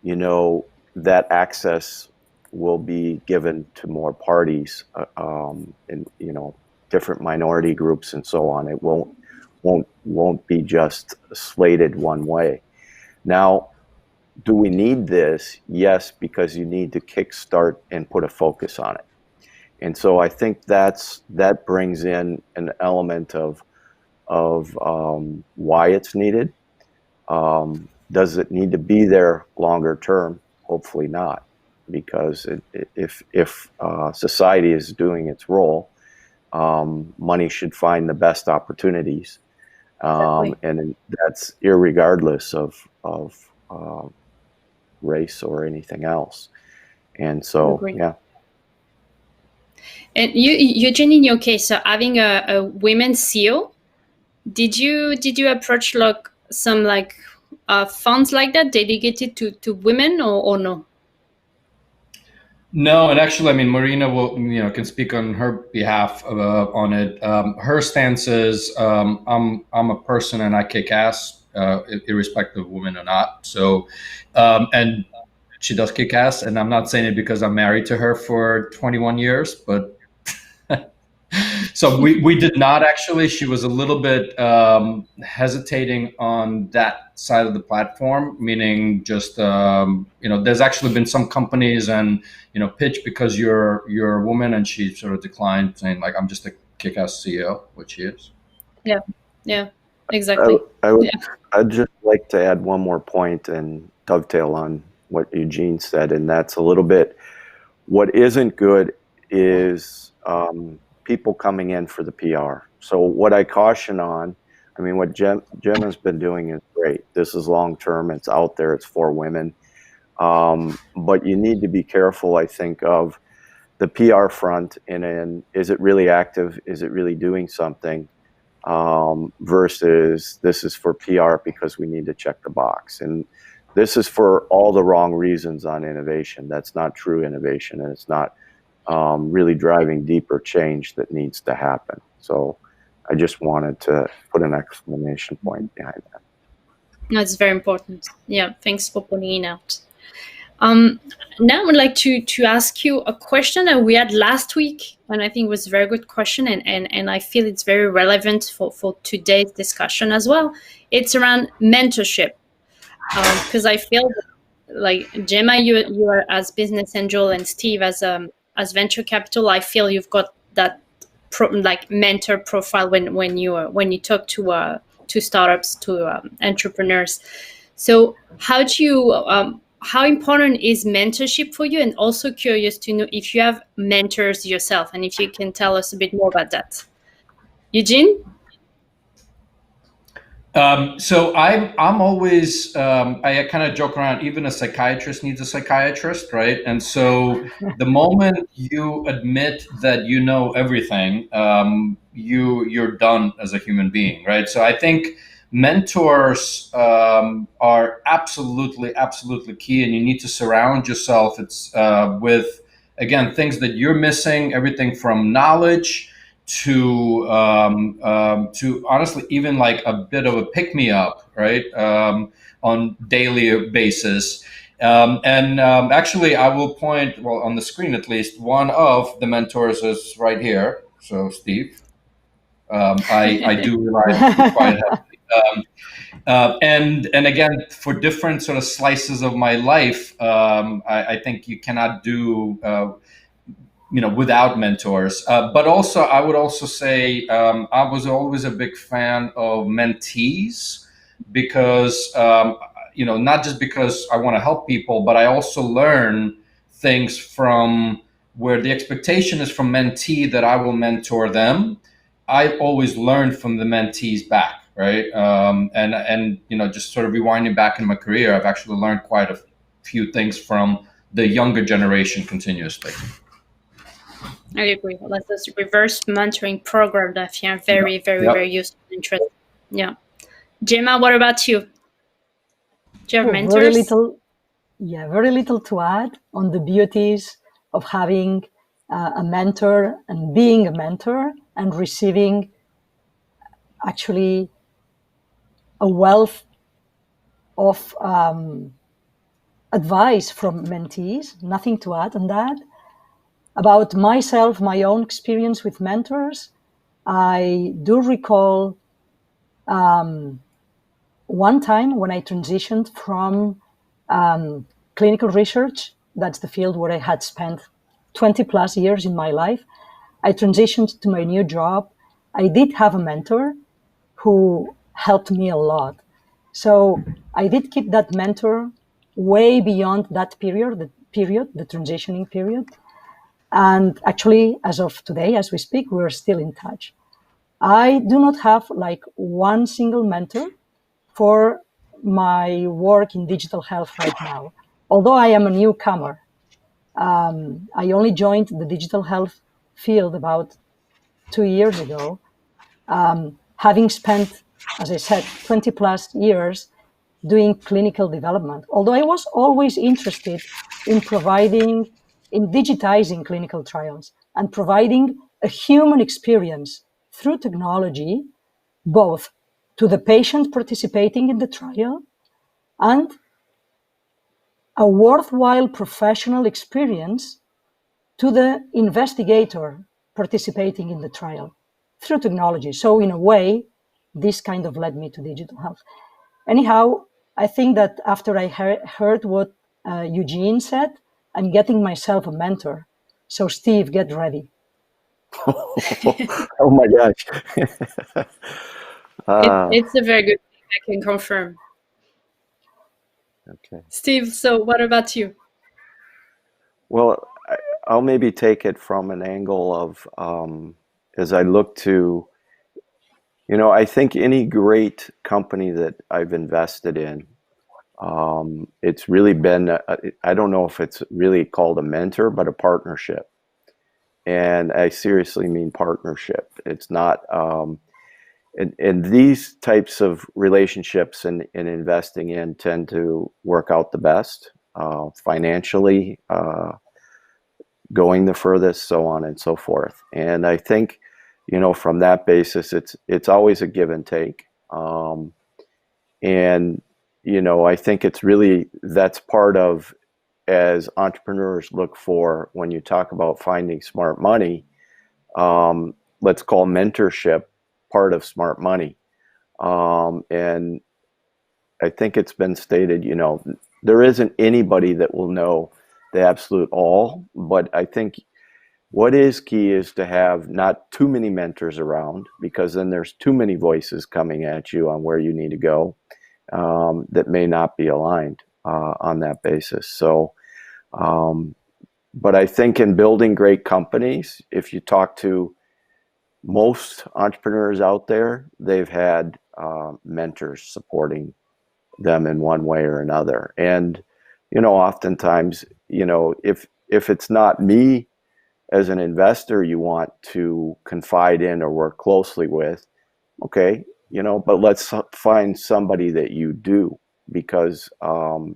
that access will be given to more parties, and different minority groups and so on. It won't be just slated one way. Now, do we need this? Yes, because you need to kickstart and put a focus on it. And so I think that brings in an element of why it's needed. Does it need to be there longer term? Hopefully not, because if society is doing its role, money should find the best opportunities, and that's irregardless of race or anything else. And so, yeah. And Eugene, in your case, so having a women CEO, did you approach like some funds like that dedicated to women or no? No, and actually, I mean, Marina will, can speak on her behalf on it. Her stance is, I'm a person and I kick ass, irrespective of women or not. So, and she does kick ass, and I'm not saying it because I'm married to her for 21 years, but so we did not actually. She was a little bit hesitating on that side of the platform, meaning just there's actually been some companies and pitch because you're a woman, and she sort of declined, saying like, I'm just a kick-ass CEO, which she is. Yeah, exactly. I'd just like to add one more point and dovetail on what Eugene said, and that's a little bit what isn't good is people coming in for the PR. So what I caution on, I mean, what Gemma's been doing is great. This is long term. It's out there. It's for women. But you need to be careful, I think, of the PR front and is it really active? Is it really doing something? Versus this is for PR because we need to check the box. And this is for all the wrong reasons on innovation. That's not true innovation, and it's not really driving deeper change that needs to happen. So I just wanted to put an exclamation point behind that. That's very important. Yeah, thanks for pointing it out. Now I would like to ask you a question that we had last week, and I think it was a very good question, and I feel it's very relevant for today's discussion as well. It's around mentorship, because I feel like Gemma, you are as business angel, and Steve as venture capital. I feel you've got that mentor profile when you talk to startups, to entrepreneurs. So how do you how important is mentorship for you? And also curious to know if you have mentors yourself, and if you can tell us a bit more about that. Eugene? So I'm always I kind of joke around. Even a psychiatrist needs a psychiatrist, right? And so the moment you admit that you know everything, you're done as a human being, right? So I think mentors are absolutely key, and you need to surround yourself with, again, things that you're missing. Everything from knowledge to honestly even like a bit of a pick me up, right, on daily basis. Actually, I will point, well, on the screen at least, one of the mentors is right here. So Steve, I do rely quite heavily. And again, for different sort of slices of my life, I think you cannot do without mentors. But also, I would also say I was always a big fan of mentees because, not just because I want to help people, but I also learn things from where the expectation is from mentee that I will mentor them. I always learn from the mentees back, right? And just sort of rewinding back in my career, I've actually learned quite a few things from the younger generation continuously. I agree. Like this reverse mentoring program that I find very useful and interesting. Yeah. Gemma, what about you? Do you have mentors? Very little to add on the beauties of having a mentor and being a mentor and receiving actually a wealth of advice from mentees, nothing to add on that. About myself, my own experience with mentors, I do recall one time when I transitioned from clinical research, that's the field where I had spent 20 plus years in my life. I transitioned to my new job. I did have a mentor who helped me a lot. So I did keep that mentor way beyond that period, the transitioning period. And actually, as of today, as we speak, we're still in touch. I do not have like one single mentor for my work in digital health right now. Although I am a newcomer, I only joined the digital health field about 2 years ago, having spent, as I said, 20 plus years doing clinical development. Although I was always interested in digitizing clinical trials and providing a human experience through technology, both to the patient participating in the trial and a worthwhile professional experience to the investigator participating in the trial through technology. So in a way, this kind of led me to digital health. Anyhow, I think that after I heard what Eugene said, I'm getting myself a mentor. So Steve, get ready. Oh my gosh. It's a very good thing, I can confirm. Okay. Steve, so what about you? Well, I'll maybe take it from an angle of as I look to, I think any great company that I've invested in, it's really been, I don't know if it's really called a mentor, but a partnership. And I seriously mean partnership. It's not, and these types of relationships and investing in tend to work out the best financially, going the furthest, so on and so forth. And I think, from that basis, it's always a give and take. And, I think it's really, that's part of, as entrepreneurs look for, when you talk about finding smart money, let's call mentorship part of smart money. And I think it's been stated, there isn't anybody that will know the absolute all, but I think what is key is to have not too many mentors around, because then there's too many voices coming at you on where you need to go that may not be aligned on that basis. So, but I think in building great companies, if you talk to most entrepreneurs out there, they've had mentors supporting them in one way or another. And, oftentimes, if it's not me as an investor you want to confide in or work closely with, okay, but let's find somebody that you do, because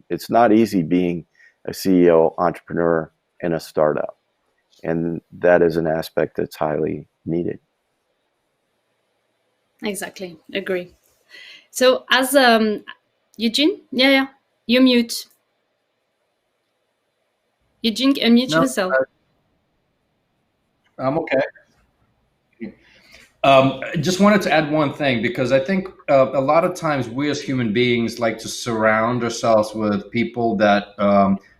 it's not easy being a CEO, entrepreneur in a startup. And that is an aspect that's highly needed. Exactly, agree. So as Eugene, yeah, you mute. Eugene, unmute yourself. I'm okay. I just wanted to add one thing, because I think a lot of times we as human beings like to surround ourselves with people that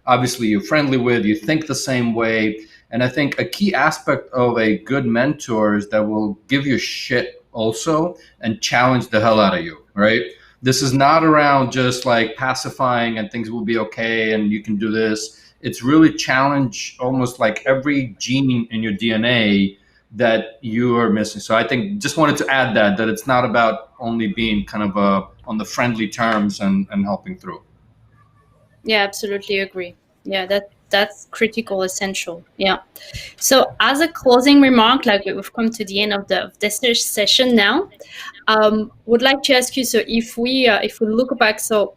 obviously you're friendly with, you think the same way. And I think a key aspect of a good mentor is that will give you shit also and challenge the hell out of you, right? This is not around just like pacifying and things will be okay and you can do this. It's really challenge almost like every gene in your DNA that you are missing. So I think just wanted to add that it's not about only being kind of on the friendly terms and helping through. Yeah, absolutely agree. Yeah, that's critical, essential. Yeah. So as a closing remark, like we've come to the end of this session now, would like to ask you, so if we look back, so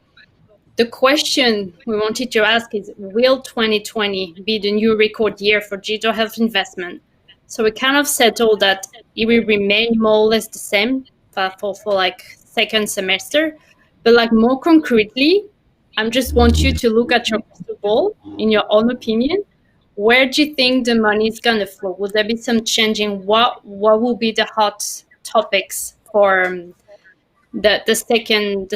the question we wanted to ask is, will 2020 be the new record year for digital health investment? So we kind of settled that it will remain more or less the same for like second semester, but like more concretely, I just want you to look at your crystal ball, in your own opinion. Where do you think the money is going to flow? Will there be some changing? What will be the hot topics for the second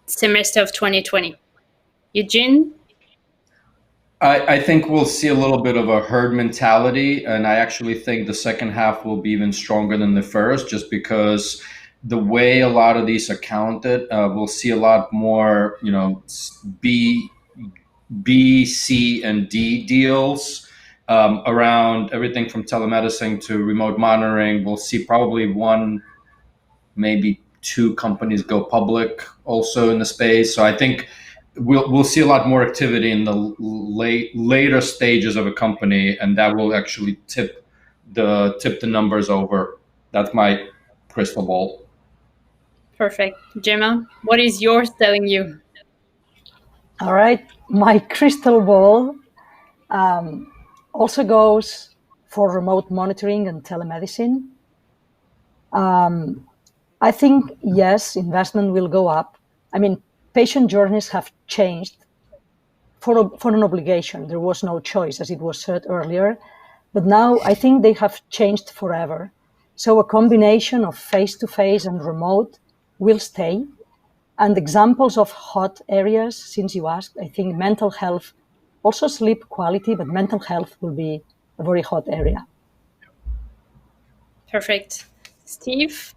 semester of 2020? Eugene? I think we'll see a little bit of a herd mentality, and I actually think the second half will be even stronger than the first, just because the way a lot of these are counted, we'll see a lot more, B, C, and D deals around everything from telemedicine to remote monitoring. We'll see probably one, maybe two companies go public also in the space. So I think we'll see a lot more activity in the later stages of a company, and that will actually tip the numbers over. That's my crystal ball. Perfect. Gemma, what is yours telling you? All right, my crystal ball also goes for remote monitoring and telemedicine. I think, yes, investment will go up. I mean, patient journeys have changed for an obligation. There was no choice, as it was said earlier. But now I think they have changed forever. So a combination of face-to-face and remote will stay. And examples of hot areas, since you asked, I think mental health, also sleep quality, but mental health will be a very hot area. Perfect. Steve,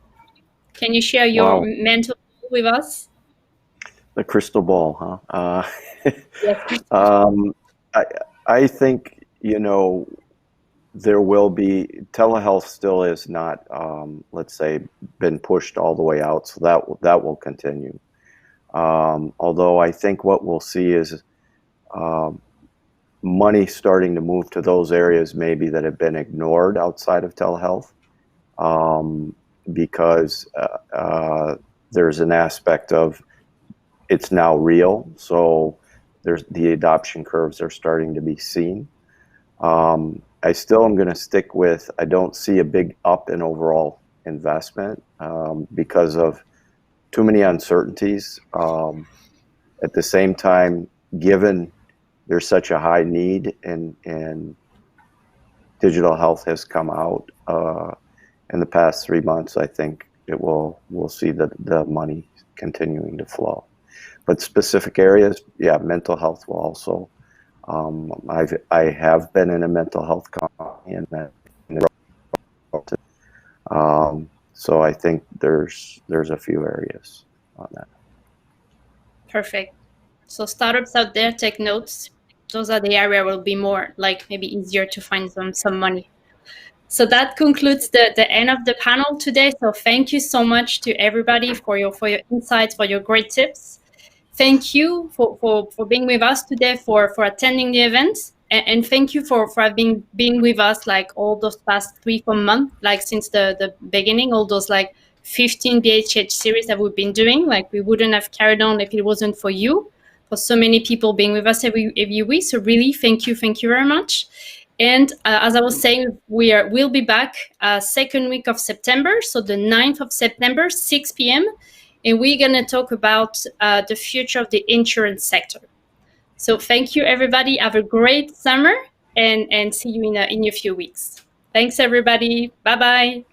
can you share your mental with us? The crystal ball, huh? Yes. I think, there will be, telehealth still is not, let's say, been pushed all the way out, so that will continue. Although I think what we'll see is money starting to move to those areas maybe that have been ignored outside of telehealth, because there's an aspect of it's now real, so there's the adoption curves are starting to be seen. I still am going to stick with, I don't see a big up in overall investment because of too many uncertainties. At the same time, given there's such a high need and digital health has come out in the past 3 months, I think we'll see the money continuing to flow. But specific areas, yeah, mental health will also. I have been in a mental health company, so I think there's a few areas on that. Perfect. So startups out there, take notes. Those are the area will be more like maybe easier to find some money. So that concludes the end of the panel today. So thank you so much to everybody for your insights, for your great tips. Thank you for being with us today, for attending the event. And thank you for being with us like all those past 3-4 months, like since the beginning, all those like 15 BHH series that we've been doing. Like we wouldn't have carried on if it wasn't for you, for so many people being with us every week. So really, thank you very much. And as I was saying, we'll be back second week of September, so the 9th of September, 6 p.m. And we're going to talk about the future of the insurance sector. So thank you, everybody. Have a great summer and see you in a few weeks. Thanks, everybody. Bye-bye.